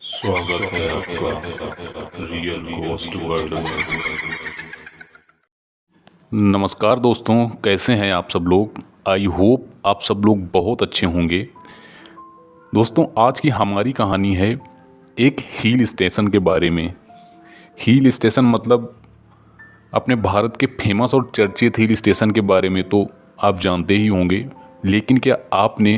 स्वागत है आपका रियल घोस्ट वर्ल्ड में। नमस्कार दोस्तों, कैसे हैं आप सब लोग। आई होप आप सब लोग बहुत अच्छे होंगे। दोस्तों, आज की हमारी कहानी है एक हिल स्टेशन के बारे में। हिल स्टेशन मतलब अपने भारत के फेमस और चर्चित हिल स्टेशन के बारे में तो आप जानते ही होंगे, लेकिन क्या आपने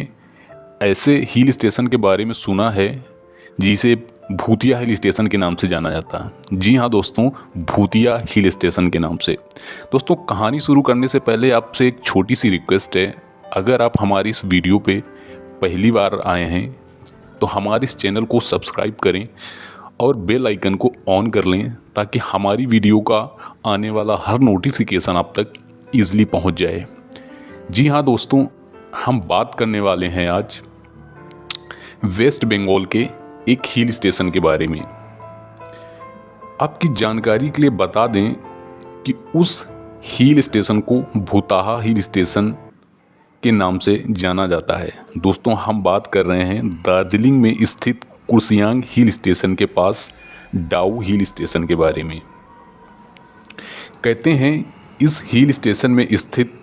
ऐसे हिल स्टेशन के बारे में सुना है जिसे भूतिया हिल स्टेशन के नाम से जाना जाता है। जी हाँ दोस्तों, भूतिया हिल स्टेशन के नाम से। दोस्तों, कहानी शुरू करने से पहले आपसे एक छोटी सी रिक्वेस्ट है। अगर आप हमारी इस वीडियो पे पहली बार आए हैं तो हमारे इस चैनल को सब्सक्राइब करें और बेल आइकन को ऑन कर लें ताकि हमारी वीडियो का आने वाला हर नोटिफिकेशन आप तक ईज़िली पहुंच जाए। जी हाँ दोस्तों, हम बात करने वाले हैं आज वेस्ट बंगाल के एक हिल स्टेशन के बारे में। आपकी जानकारी के लिए बता दें कि उस हिल स्टेशन को भूताहा हिल स्टेशन के नाम से जाना जाता है। दोस्तों, हम बात कर रहे हैं दार्जिलिंग में स्थित कुर्सियांग हिल स्टेशन के पास डाउ हिल स्टेशन के बारे में। कहते हैं इस हिल स्टेशन में स्थित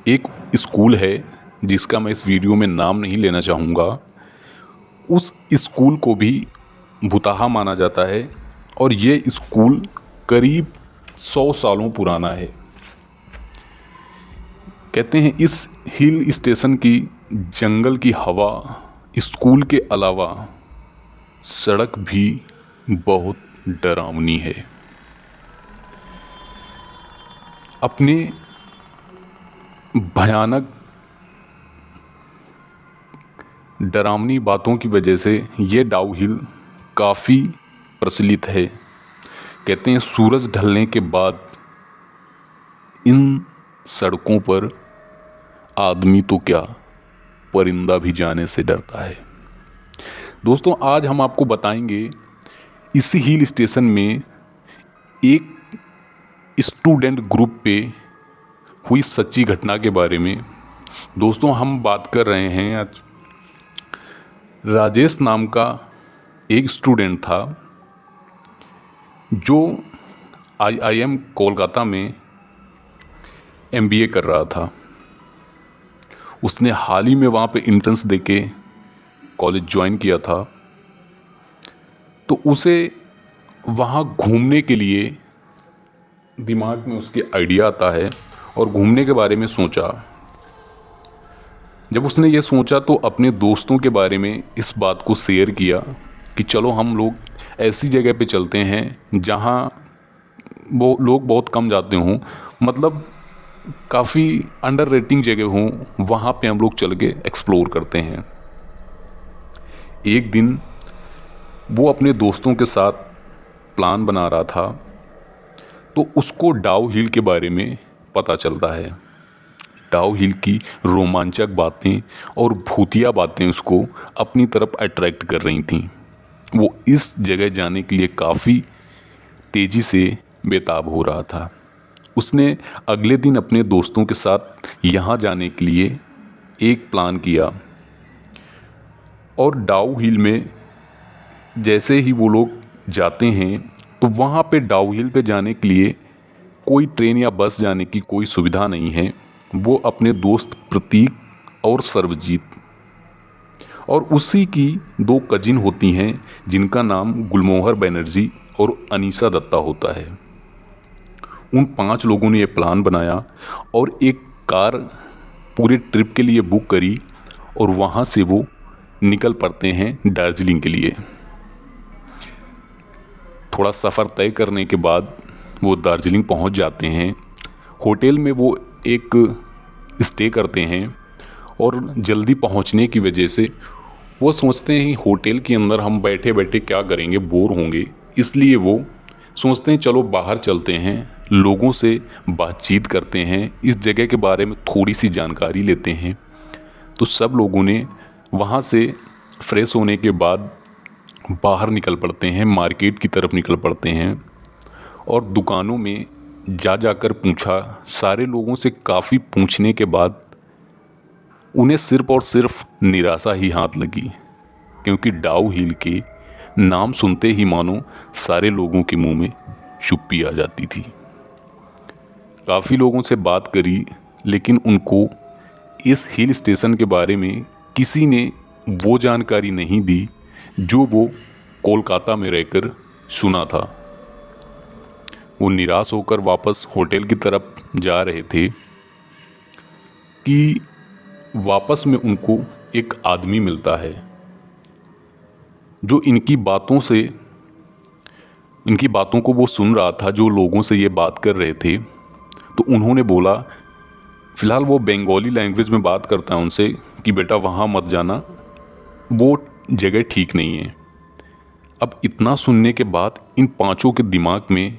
एक स्कूल है जिसका मैं इस वीडियो में नाम नहीं लेना चाहूँगा। उस स्कूल को भी भूताहा माना जाता है और ये स्कूल करीब 100 सालों पुराना है। कहते हैं इस हिल स्टेशन की जंगल की हवा, स्कूल के अलावा सड़क भी बहुत डरावनी है। अपने भयानक डरावनी बातों की वजह से ये डाउ हिल काफ़ी प्रचलित है। कहते हैं सूरज ढलने के बाद इन सड़कों पर आदमी तो क्या, परिंदा भी जाने से डरता है। दोस्तों, आज हम आपको बताएंगे इसी हिल स्टेशन में एक स्टूडेंट ग्रुप पे हुई सच्ची घटना के बारे में। दोस्तों, हम बात कर रहे हैं आज राजेश नाम का एक स्टूडेंट था जो IIM कोलकाता में MBA कर रहा था। उसने हाल ही में वहाँ पे इंट्रेंस देके कॉलेज ज्वाइन किया था। तो उसे वहाँ घूमने के लिए दिमाग में उसके आइडिया आता है और घूमने के बारे में सोचा। जब उसने ये सोचा तो अपने दोस्तों के बारे में इस बात को शेयर किया कि चलो हम लोग ऐसी जगह पे चलते हैं जहाँ वो लोग बहुत कम जाते हों, मतलब काफ़ी अंडर रेटिंग जगह हों, वहाँ पे हम लोग चल के एक्सप्लोर करते हैं। एक दिन वो अपने दोस्तों के साथ प्लान बना रहा था तो उसको डाउ हिल के बारे में पता चलता है। डाउ हिल की रोमांचक बातें और भूतिया बातें उसको अपनी तरफ अट्रैक्ट कर रही थीं। वो इस जगह जाने के लिए काफ़ी तेज़ी से बेताब हो रहा था। उसने अगले दिन अपने दोस्तों के साथ यहाँ जाने के लिए एक प्लान किया और डाउ हिल में जैसे ही वो लोग जाते हैं तो वहाँ पे डाउ हिल पे जाने के लिए कोई ट्रेन या बस जाने की कोई सुविधा नहीं है। वो अपने दोस्त प्रतीक और सर्वजीत और उसी की 2 कजिन होती हैं जिनका नाम गुलमोहर बनर्जी और अनीसा दत्ता होता है। उन 5 लोगों ने ये प्लान बनाया और एक कार पूरे ट्रिप के लिए बुक करी और वहाँ से वो निकल पड़ते हैं दार्जिलिंग के लिए। थोड़ा सफ़र तय करने के बाद वो दार्जिलिंग पहुँच जाते हैं। होटल में वो एक स्टे करते हैं और जल्दी पहुंचने की वजह से वो सोचते हैं होटल के अंदर हम बैठे बैठे क्या करेंगे, बोर होंगे। इसलिए वो सोचते हैं चलो बाहर चलते हैं, लोगों से बातचीत करते हैं, इस जगह के बारे में थोड़ी सी जानकारी लेते हैं। तो सब लोगों ने वहाँ से फ्रेश होने के बाद बाहर निकल पड़ते हैं, मार्केट की तरफ निकल पड़ते हैं और दुकानों में जाकर पूछा। सारे लोगों से काफ़ी पूछने के बाद उन्हें सिर्फ और सिर्फ निराशा ही हाथ लगी, क्योंकि डाउ हिल के नाम सुनते ही मानो सारे लोगों के मुंह में चुप्पी आ जाती थी। काफ़ी लोगों से बात करी, लेकिन उनको इस हिल स्टेशन के बारे में किसी ने वो जानकारी नहीं दी जो वो कोलकाता में रहकर सुना था। वो निराश होकर वापस होटल की तरफ जा रहे थे कि वापस में उनको एक आदमी मिलता है जो इनकी बातों को वो सुन रहा था, जो लोगों से ये बात कर रहे थे। तो उन्होंने बोला, फ़िलहाल वो बंगाली लैंग्वेज में बात करता है उनसे, कि बेटा वहाँ मत जाना, वो जगह ठीक नहीं है। अब इतना सुनने के बाद इन पांचों के दिमाग में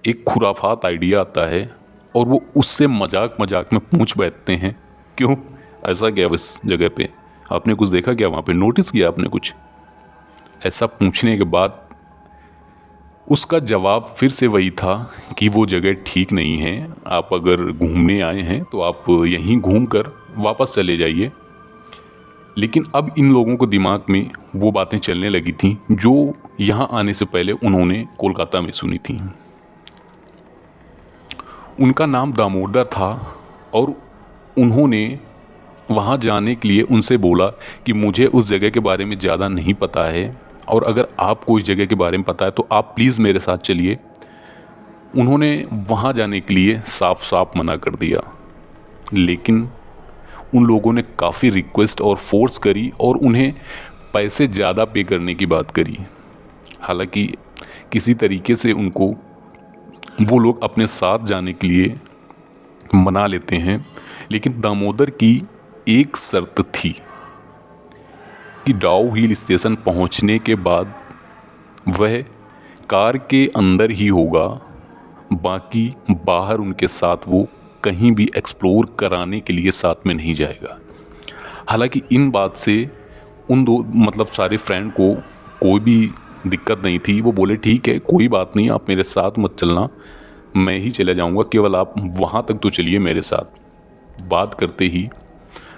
एक खुराफात आइडिया आता है और वो उससे मजाक मजाक में पूछ बैठते हैं, क्यों, ऐसा क्या इस जगह पे, आपने कुछ देखा क्या वहाँ पे, नोटिस किया आपने कुछ? ऐसा पूछने के बाद उसका जवाब फिर से वही था कि वो जगह ठीक नहीं है, आप अगर घूमने आए हैं तो आप यहीं घूम कर वापस चले जाइए। लेकिन अब इन लोगों को दिमाग में वो बातें चलने लगी थी जो यहाँ आने से पहले उन्होंने कोलकाता में सुनी थी। उनका नाम दामोदर था और उन्होंने वहाँ जाने के लिए उनसे बोला कि मुझे उस जगह के बारे में ज़्यादा नहीं पता है, और अगर आपको इस जगह के बारे में पता है तो आप प्लीज़ मेरे साथ चलिए। उन्होंने वहाँ जाने के लिए साफ साफ मना कर दिया, लेकिन उन लोगों ने काफ़ी रिक्वेस्ट और फोर्स करी और उन्हें पैसे ज़्यादा पे करने की बात करी। हालांकि किसी तरीके से उनको वो लोग अपने साथ जाने के लिए मना लेते हैं, लेकिन दामोदर की एक शर्त थी कि डाउ हिल स्टेशन पहुंचने के बाद वह कार के अंदर ही होगा, बाकी बाहर उनके साथ वो कहीं भी एक्सप्लोर कराने के लिए साथ में नहीं जाएगा। हालांकि इन बात से उन दो सारे फ्रेंड को कोई भी दिक्कत नहीं थी। वो बोले ठीक है, कोई बात नहीं, आप मेरे साथ मत चलना, मैं ही चला जाऊंगा, केवल आप वहाँ तक तो चलिए मेरे साथ। बात करते ही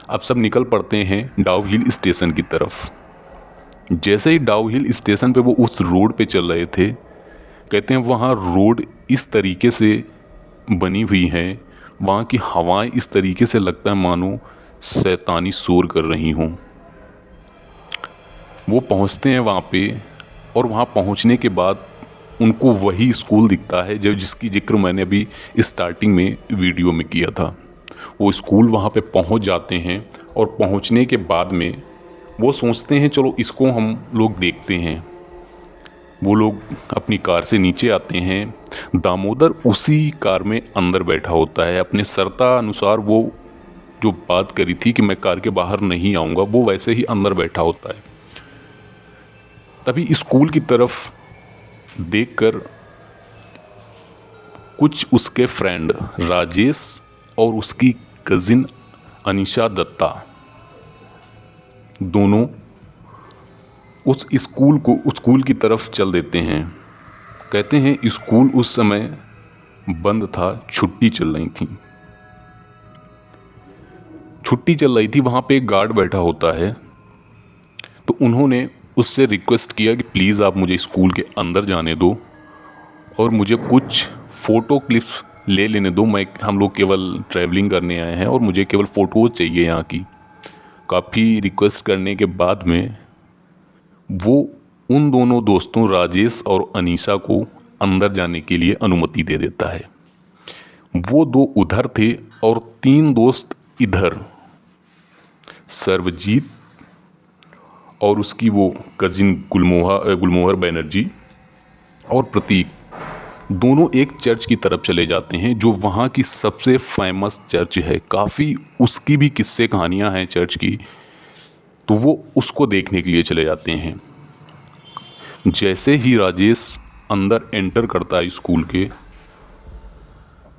अब सब निकल पड़ते हैं डाउ हिल स्टेशन की तरफ। जैसे ही डाउ हिल स्टेशन पे वो उस रोड पे चल रहे थे, कहते हैं वहाँ रोड इस तरीके से बनी हुई है, वहाँ की हवाएं इस तरीके से लगता है मानो शैतानी शोर कर रही हों। वो पहुँचते हैं वहाँ पे, और वहाँ पहुँचने के बाद उनको वही स्कूल दिखता है जिसकी जिक्र मैंने अभी स्टार्टिंग में वीडियो में किया था। वो स्कूल वहाँ पे पहुँच जाते हैं, और पहुँचने के बाद में वो सोचते हैं चलो इसको हम लोग देखते हैं। वो लोग अपनी कार से नीचे आते हैं। दामोदर उसी कार में अंदर बैठा होता है। अपने शर्ता अनुसार वो जो बात करी थी कि मैं कार के बाहर नहीं आऊँगा, वो वैसे ही अंदर बैठा होता है। तभी स्कूल की तरफ देखकर कुछ उसके फ्रेंड राजेश और उसकी कज़िन अनीशा दत्ता दोनों उस स्कूल की तरफ चल देते हैं। कहते हैं स्कूल उस समय बंद था, छुट्टी चल रही थी। वहाँ पे एक गार्ड बैठा होता है, तो उन्होंने उससे रिक्वेस्ट किया कि प्लीज़ आप मुझे स्कूल के अंदर जाने दो और मुझे कुछ फ़ोटो क्लिप्स ले लेने दो। हम लोग केवल ट्रैवलिंग करने आए हैं और मुझे केवल फ़ोटोज़ चाहिए यहाँ की। काफ़ी रिक्वेस्ट करने के बाद में वो उन दोनों दोस्तों राजेश और अनीशा को अंदर जाने के लिए अनुमति दे देता है। वो दो उधर थे और तीन दोस्त इधर, सर्वजीत और उसकी वो कजिन गुलमोहर बनर्जी और प्रतीक, दोनों एक चर्च की तरफ चले जाते हैं जो वहाँ की सबसे फेमस चर्च है। काफ़ी उसकी भी किस्से कहानियाँ हैं चर्च की, तो वो उसको देखने के लिए चले जाते हैं। जैसे ही राजेश अंदर एंटर करता है स्कूल के,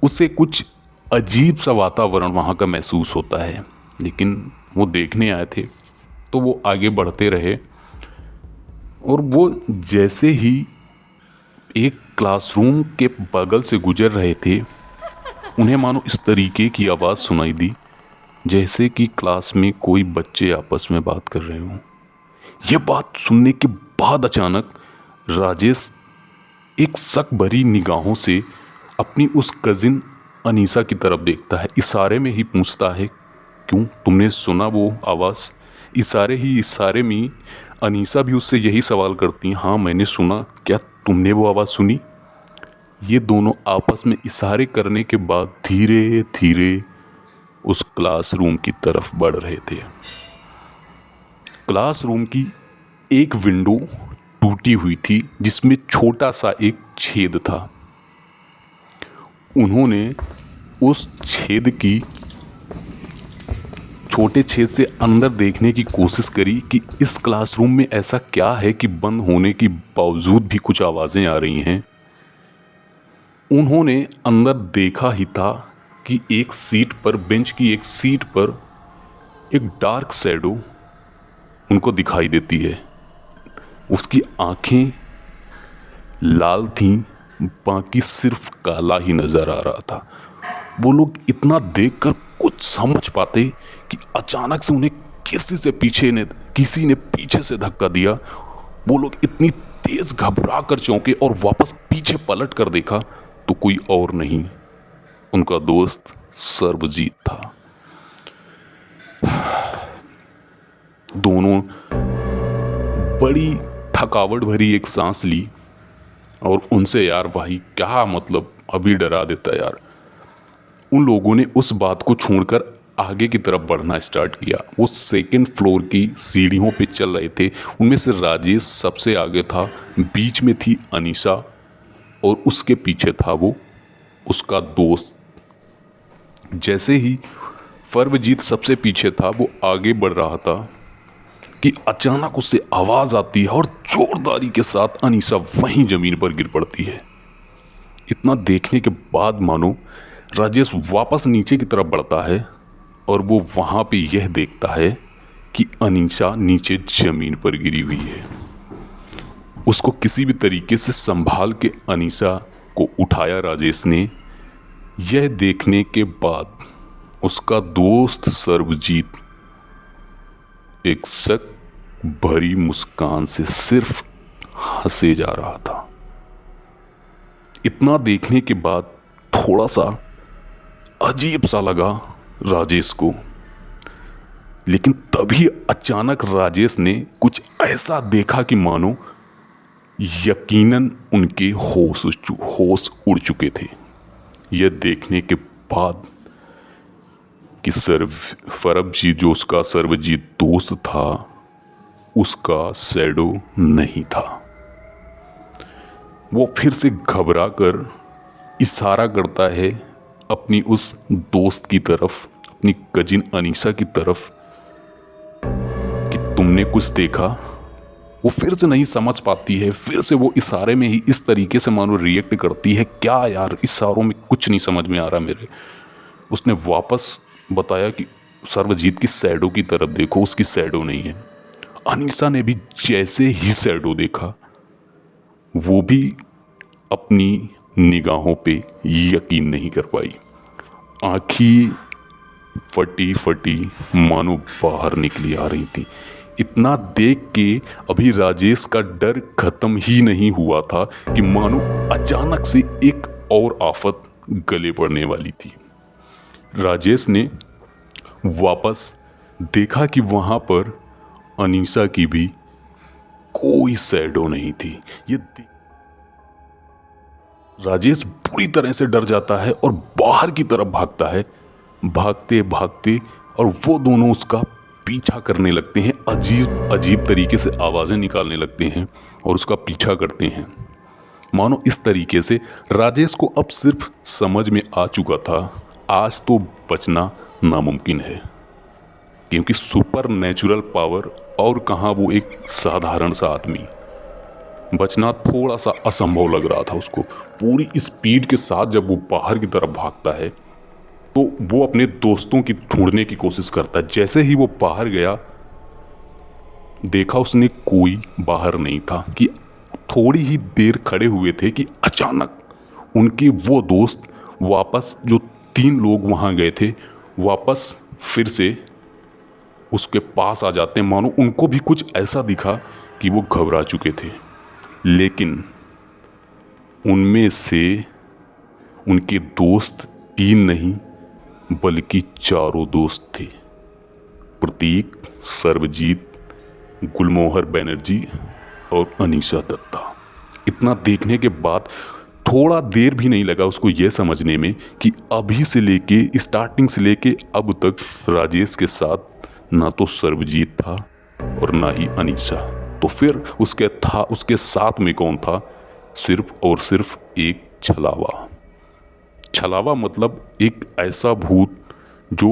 उसे कुछ अजीब सा वातावरण वहाँ का महसूस होता है, लेकिन वो देखने आए थे तो वो आगे बढ़ते रहे। और वो जैसे ही एक क्लासरूम के बगल से गुजर रहे थे, उन्हें मानो इस तरीके की आवाज़ सुनाई दी जैसे कि क्लास में कोई बच्चे आपस में बात कर रहे हों। ये बात सुनने के बाद अचानक राजेश एक शक भरी निगाहों से अपनी उस कजिन अनीसा की तरफ देखता है। इशारे में ही पूछता है, क्यों, तुमने सुना वो आवाज़? इशारे में अनीसा भी उससे यही सवाल करती हैं, हाँ मैंने सुना, क्या तुमने वो आवाज़ सुनी? ये दोनों आपस में इशारे करने के बाद धीरे धीरे उस क्लासरूम की तरफ बढ़ रहे थे। क्लासरूम की एक विंडो टूटी हुई थी जिसमें छोटा सा एक छेद था। उन्होंने उस छोटे छेद से अंदर देखने की कोशिश करी कि इस क्लासरूम में ऐसा क्या है कि बंद होने के बावजूद भी कुछ आवाज़ें आ रही हैं। उन्होंने अंदर देखा ही था कि बेंच की एक सीट पर एक डार्क शैडो उनको दिखाई देती है। उसकी आंखें लाल थीं, बाकी सिर्फ काला ही नज़र आ रहा था। वो लोग इतना देखकर कुछ समझ पाते कि अचानक से उन्हें किसी ने पीछे से धक्का दिया। वो लोग इतनी तेज घबरा कर चौंके और वापस पीछे पलट कर देखा तो कोई और नहीं, उनका दोस्त सर्वजीत था। दोनों बड़ी थकावट भरी एक सांस ली और उनसे, यार भाई क्या मतलब, अभी डरा देता यार। उन लोगों ने उस बात को छोड़कर आगे की तरफ बढ़ना स्टार्ट किया। वो सेकंड फ्लोर की सीढ़ियों पे चल रहे थे। उनमें से राजेश सबसे आगे था, बीच में थी अनीसा और उसके पीछे था वो उसका दोस्त। जैसे ही सर्वजीत सबसे पीछे था, वो आगे बढ़ रहा था कि अचानक उससे आवाज़ आती है और जोरदारी के साथ अनीसा वहीं ज़मीन पर गिर पड़ती है। इतना देखने के बाद मानो राजेश वापस नीचे की तरफ बढ़ता है और वो वहाँ पे यह देखता है कि अनीसा नीचे ज़मीन पर गिरी हुई है। उसको किसी भी तरीके से संभाल के अनीसा को उठाया राजेश ने। यह देखने के बाद उसका दोस्त सर्वजीत एक शक भरी मुस्कान से सिर्फ हंसे जा रहा था। इतना देखने के बाद थोड़ा सा अजीब सा लगा राजेश को, लेकिन तभी अचानक राजेश ने कुछ ऐसा देखा कि मानो यकीनन उनके होश उड़ चुके थे। यह देखने के बाद कि सर्वजीत, जो उसका सर्वजीत दोस्त था, उसका शैडो नहीं था। वो फिर से घबरा कर इशारा करता है अपनी उस दोस्त की तरफ, अपनी कजिन अनीसा की तरफ, कि तुमने कुछ देखा। वो फिर से नहीं समझ पाती है, फिर से वो इशारे में ही इस तरीके से मानो रिएक्ट करती है। क्या यार, इशारों में कुछ नहीं समझ में आ रहा मेरे। उसने वापस बताया कि सर्वजीत की शैडो की तरफ देखो, उसकी शैडो नहीं है। अनीसा ने भी जैसे ही शैडो देखा, वो भी अपनी निगाहों पे यकीन नहीं कर पाई। आँखें फटी फटी मानो बाहर निकली आ रही थी। इतना देख के अभी राजेश का डर खत्म ही नहीं हुआ था कि मानो अचानक से एक और आफत गले पड़ने वाली थी। राजेश ने वापस देखा कि वहाँ पर अनीसा की भी कोई शैडो नहीं थी। राजेश बुरी तरह से डर जाता है और बाहर की तरफ भागता है। भागते भागते और वो दोनों उसका पीछा करने लगते हैं, अजीब तरीके से आवाज़ें निकालने लगते हैं और उसका पीछा करते हैं। मानो इस तरीके से राजेश को अब सिर्फ समझ में आ चुका था, आज तो बचना नामुमकिन है, क्योंकि सुपर नेचुरल पावर और कहाँ वो एक साधारण सा आदमी। बचना थोड़ा सा असंभव लग रहा था उसको। पूरी स्पीड के साथ जब वो बाहर की तरफ भागता है तो वो अपने दोस्तों की ढूंढने की कोशिश करता है। जैसे ही वो बाहर गया, देखा उसने कोई बाहर नहीं था कि थोड़ी ही देर खड़े हुए थे कि अचानक उनके वो दोस्त वापस, जो 3 लोग वहाँ गए थे, वापस फिर से उसके पास आ जाते हैं। मानो उनको भी कुछ ऐसा दिखा कि वो घबरा चुके थे। लेकिन उनमें से उनके दोस्त 3 नहीं बल्कि 4 दोस्त थे। प्रतीक, सर्वजीत, गुलमोहर बनर्जी और अनीशा दत्ता। इतना देखने के बाद थोड़ा देर भी नहीं लगा उसको ये समझने में कि अभी से लेके स्टार्टिंग से लेके अब तक राजेश के साथ ना तो सर्वजीत था और ना ही अनीशा। तो फिर उसके साथ में कौन था? सिर्फ और सिर्फ एक छलावा। छलावा मतलब एक ऐसा भूत जो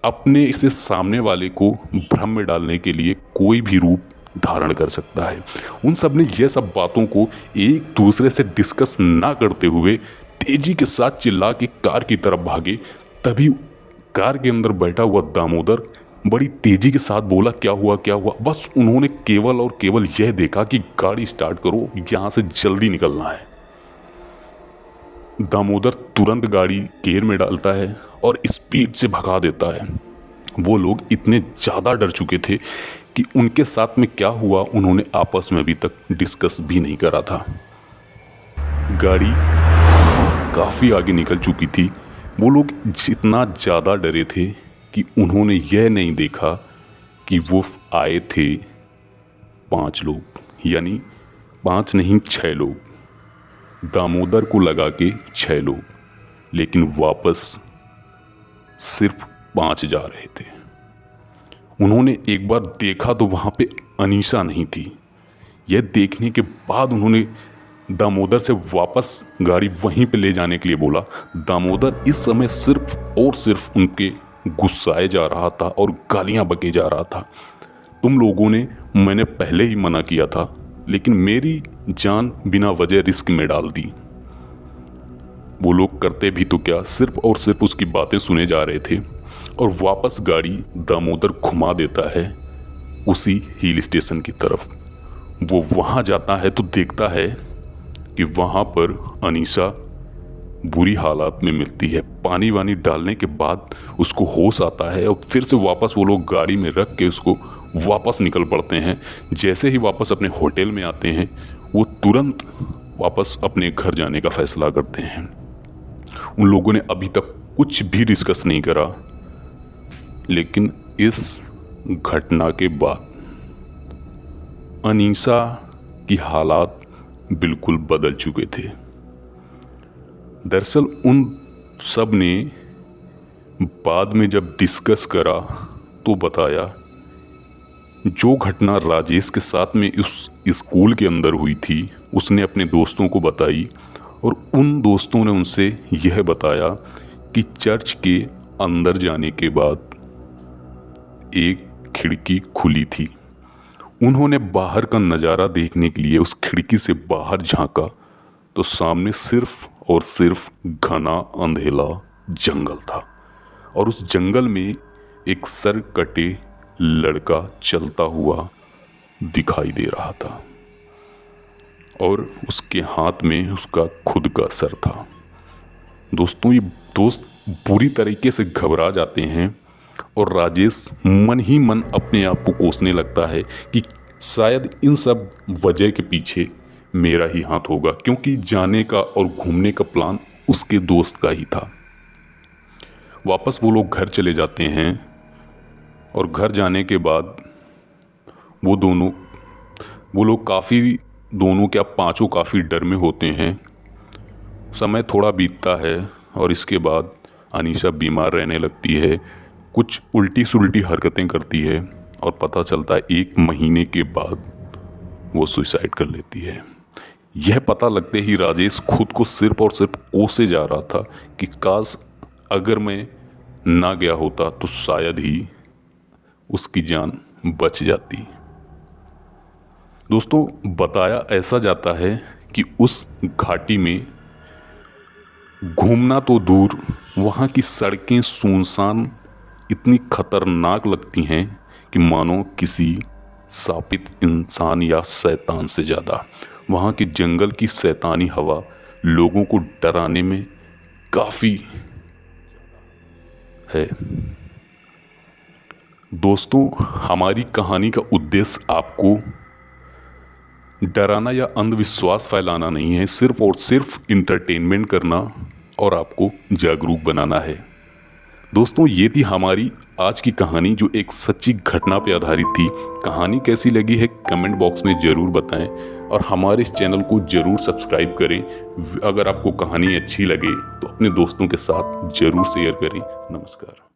अपने से सामने वाले को भ्रम में डालने के लिए कोई भी रूप धारण कर सकता है। उन सब ने यह सब बातों को एक दूसरे से डिस्कस ना करते हुए तेजी के साथ चिल्ला के कार की तरफ भागे। तभी कार के अंदर बैठा हुआ दामोदर बड़ी तेजी के साथ बोला, क्या हुआ क्या हुआ? बस उन्होंने केवल और केवल यह देखा कि गाड़ी स्टार्ट करो, यहाँ से जल्दी निकलना है। दामोदर तुरंत गाड़ी गियर में डालता है और स्पीड से भगा देता है। वो लोग इतने ज़्यादा डर चुके थे कि उनके साथ में क्या हुआ उन्होंने आपस में अभी तक डिस्कस भी नहीं करा था। गाड़ी काफ़ी आगे निकल चुकी थी। वो लोग जितना ज़्यादा डरे थे कि उन्होंने यह नहीं देखा कि वो आए थे 5 लोग, यानी 5 नहीं 6 लोग। दामोदर को लगा के 6 लोग, लेकिन वापस सिर्फ 5 जा रहे थे। उन्होंने एक बार देखा तो वहाँ पे अनीशा नहीं थी। यह देखने के बाद उन्होंने दामोदर से वापस गाड़ी वहीं पे ले जाने के लिए बोला। दामोदर इस समय सिर्फ और सिर्फ उनके गुस्साए जा रहा था और गालियाँ बके जा रहा था। तुम लोगों ने, मैंने पहले ही मना किया था, लेकिन मेरी जान बिना वजह रिस्क में डाल दी। वो लोग करते भी तो क्या, सिर्फ और सिर्फ उसकी बातें सुने जा रहे थे। और वापस गाड़ी दामोदर घुमा देता है उसी हिल स्टेशन की तरफ। वो वहाँ जाता है तो देखता है कि वहाँ पर अनीशा बुरी हालात में मिलती है। पानी वानी डालने के बाद उसको होश आता है और फिर से वापस वो लोग गाड़ी में रख के उसको वापस निकल पड़ते हैं। जैसे ही वापस अपने होटल में आते हैं, वो तुरंत वापस अपने घर जाने का फैसला करते हैं। उन लोगों ने अभी तक कुछ भी डिस्कस नहीं करा, लेकिन इस घटना के बाद अनीशा की हालात बिल्कुल बदल चुके थे। दरअसल उन सब ने बाद में जब डिस्कस करा तो बताया जो घटना राजेश के साथ में उस स्कूल के अंदर हुई थी उसने अपने दोस्तों को बताई, और उन दोस्तों ने उनसे यह बताया कि चर्च के अंदर जाने के बाद एक खिड़की खुली थी। उन्होंने बाहर का नज़ारा देखने के लिए उस खिड़की से बाहर झांका तो सामने सिर्फ और सिर्फ घना अंधेला जंगल था, और उस जंगल में एक सर कटे लड़का चलता हुआ दिखाई दे रहा था, और उसके हाथ में उसका खुद का सर था। दोस्तों, ये दोस्त बुरी तरीके से घबरा जाते हैं और राजेश मन ही मन अपने आप को कोसने लगता है कि शायद इन सब वजह के पीछे मेरा ही हाथ होगा, क्योंकि जाने का और घूमने का प्लान उसके दोस्त का ही था। वापस वो लोग घर चले जाते हैं, और घर जाने के बाद वो लोग काफ़ी, दोनों क्या पांचों काफ़ी डर में होते हैं। समय थोड़ा बीतता है और इसके बाद अनीशा बीमार रहने लगती है, कुछ उल्टी सुल्टी हरकतें करती है, और पता चलता है 1 महीने के बाद वो सुसाइड कर लेती है। यह पता लगते ही राजेश खुद को सिर्फ और सिर्फ कोसे जा रहा था कि काश अगर मैं ना गया होता तो शायद ही उसकी जान बच जाती। दोस्तों, बताया ऐसा जाता है कि उस घाटी में घूमना तो दूर, वहाँ की सड़कें सुनसान इतनी खतरनाक लगती हैं कि मानो किसी शापित इंसान या शैतान से ज़्यादा। वहाँ के जंगल की शैतानी हवा लोगों को डराने में काफ़ी है। दोस्तों, हमारी कहानी का उद्देश्य आपको डराना या अंधविश्वास फैलाना नहीं है, सिर्फ और सिर्फ इंटरटेनमेंट करना और आपको जागरूक बनाना है। दोस्तों, ये थी हमारी आज की कहानी जो एक सच्ची घटना पे आधारित थी। कहानी कैसी लगी है कमेंट बॉक्स में ज़रूर बताएं और हमारे इस चैनल को ज़रूर सब्सक्राइब करें। अगर आपको कहानी अच्छी लगे तो अपने दोस्तों के साथ ज़रूर शेयर करें। नमस्कार।